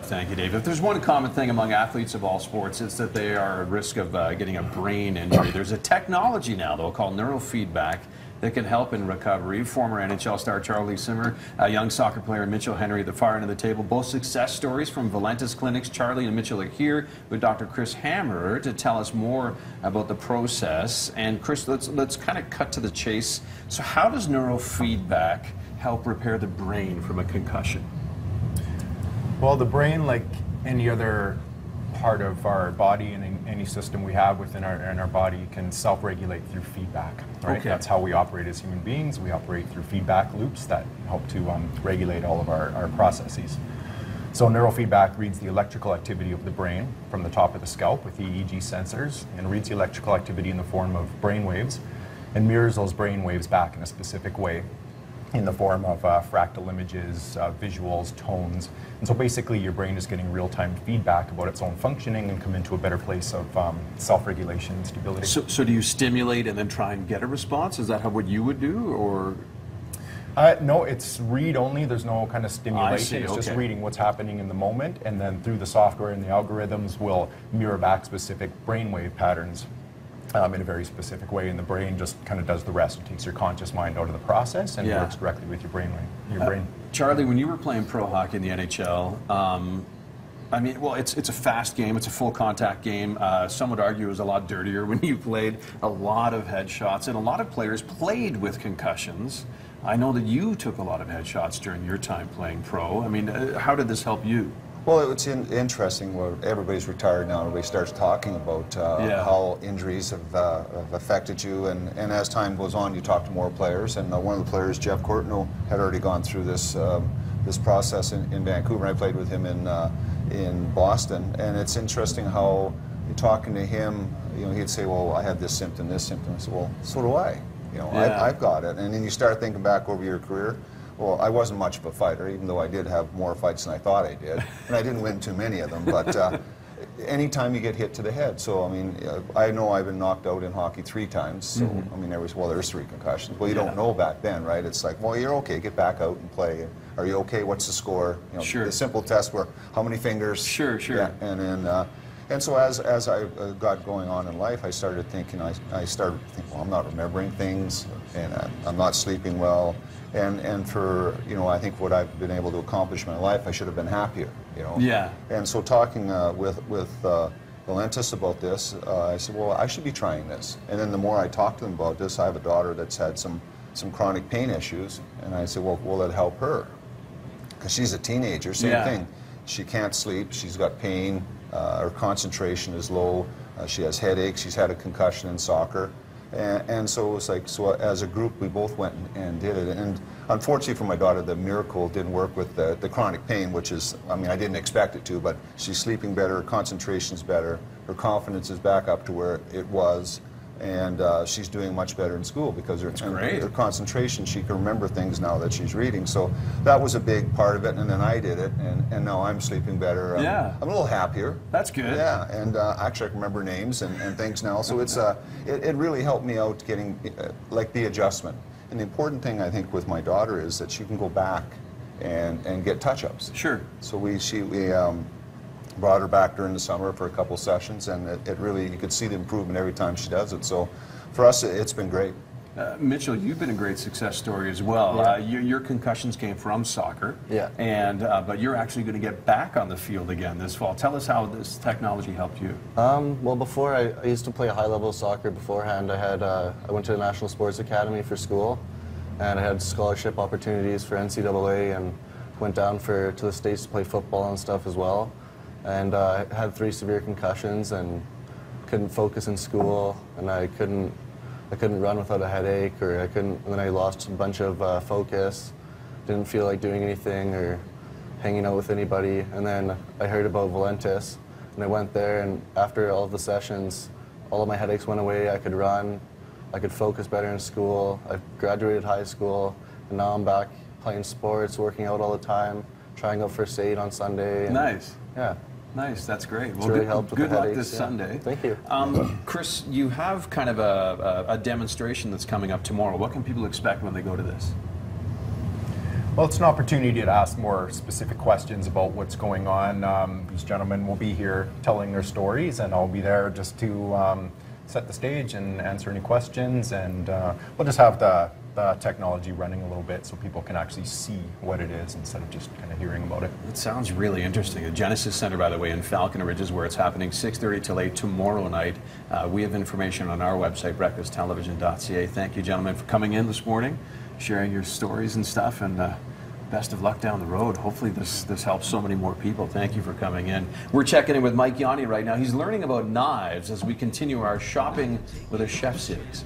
Thank you, Dave. If there's one common thing among athletes of all sports, it's that they are at risk of getting a brain injury. There's a technology now, though, called neurofeedback that can help in recovery. Former NHL star Charlie Simmer, young soccer player Mitchell Henry at the far end of the table, both success stories from Valentis Clinics. Charlie and Mitchell are here with Dr. Chris Hammerer to tell us more about the process. And Chris, let's kind of cut to the chase. So how does neurofeedback help repair the brain from a concussion? Well, the brain, like any other part of our body and any system we have within our body, can self-regulate through feedback. Right? Okay. That's how we operate as human beings. We operate through feedback loops that help to regulate all of our processes. So neurofeedback reads the electrical activity of the brain from the top of the scalp with EEG sensors, and reads the electrical activity in the form of brain waves and mirrors those brain waves back in a specific way in the form of fractal images, visuals, tones. And so basically your brain is getting real-time feedback about its own functioning and come into a better place of self-regulation and stability. So do you stimulate and then try and get a response? Is that what you would do, or? No, it's read only. There's no kind of stimulation. It's just reading what's happening in the moment, and then through the software and the algorithms will mirror back specific brainwave patterns in a very specific way, and the brain just kind of does the rest. It takes your conscious mind out of the process and works directly with your brain. Charlie, when you were playing pro hockey in the NHL, I mean, well, it's a fast game. It's a full contact game. Some would argue it was a lot dirtier when you played. A lot of headshots, and a lot of players played with concussions. I know that you took a lot of headshots during your time playing pro. I mean, how did this help you? Well, it's interesting where everybody's retired now. Everybody starts talking about how injuries have affected you, and as time goes on, you talk to more players. And one of the players, Jeff Courtnall, had already gone through this this process in Vancouver. I played with him in Boston, and it's interesting how talking to him, you know, he'd say, "Well, I have this symptom, this symptom." I said, "Well, so do I. You know, I've got it." And then you start thinking back over your career. Well, I wasn't much of a fighter, even though I did have more fights than I thought I did. And I didn't win too many of them, but anytime you get hit to the head. So, I mean, I know I've been knocked out in hockey 3 times. So, I mean, there's 3 concussions. Well, you don't know back then, right? It's like, well, you're okay, get back out and play. Are you okay? What's the score? You know, the simple test where, how many fingers? Sure. Yeah, and then, and so as I got going on in life, I started thinking, well, I'm not remembering things, and I'm not sleeping well. And for, you know, I think what I've been able to accomplish in my life, I should have been happier, you know. Yeah. And so talking with Valentis about this, I said, well, I should be trying this. And then the more I talked to them about this, I have a daughter that's had some chronic pain issues, and I said, well, will it help her? Because she's a teenager, same thing. She can't sleep, she's got pain, her concentration is low, she has headaches, she's had a concussion in soccer. And so it was like, so as a group, we both went and did it. And unfortunately for my daughter, the miracle didn't work with the chronic pain, which is, I mean, I didn't expect it to, but she's sleeping better, her concentration's better, her confidence is back up to where it was, and she's doing much better in school because her concentration, she can remember things now that she's reading. So that was a big part of it, and then I did it, and now I'm sleeping better. I'm a little happier. That's good. Yeah, and actually I can remember names and things now. So it's it really helped me out getting like the adjustment. And the important thing I think with my daughter is that she can go back and get touch-ups. Sure. So we brought her back during the summer for a couple sessions, and it really, you could see the improvement every time she does it. So for us, it's been great. Mitchell, you've been a great success story as well. Your concussions came from soccer, and but you're actually going to get back on the field again this fall. Tell us how this technology helped you. Well, before I used to play high-level soccer beforehand. I went to the National Sports Academy for school, and I had scholarship opportunities for NCAA, and went down to the States to play football and stuff as well. And I had 3 severe concussions and couldn't focus in school, and I couldn't run without a headache, and then I lost a bunch of focus, didn't feel like doing anything or hanging out with anybody. And then I heard about Valentis, and I went there, and after all of the sessions, all of my headaches went away. I could run, I could focus better in school. I graduated high school, and now I'm back playing sports, working out all the time, trying out first aid on Sunday. And, nice. Yeah. Nice, that's great. Well, really good luck this Sunday. Thank you. Chris, you have kind of a demonstration that's coming up tomorrow. What can people expect when they go to this? Well, it's an opportunity to ask more specific questions about what's going on. These gentlemen will be here telling their stories, and I'll be there just to set the stage and answer any questions. And we'll just have the technology running a little bit so people can actually see what it is instead of just kind of hearing about it. It sounds really interesting. The Genesis Center, by the way, in Falcon Ridge is where it's happening, 6:30 till 8 tomorrow night. We have information on our website, breakfasttelevision.ca. Thank you, gentlemen, for coming in this morning, sharing your stories and stuff, and best of luck down the road. Hopefully this helps so many more people. Thank you for coming in. We're checking in with Mike Yanni right now. He's learning about knives as we continue our Shopping with a Chef series.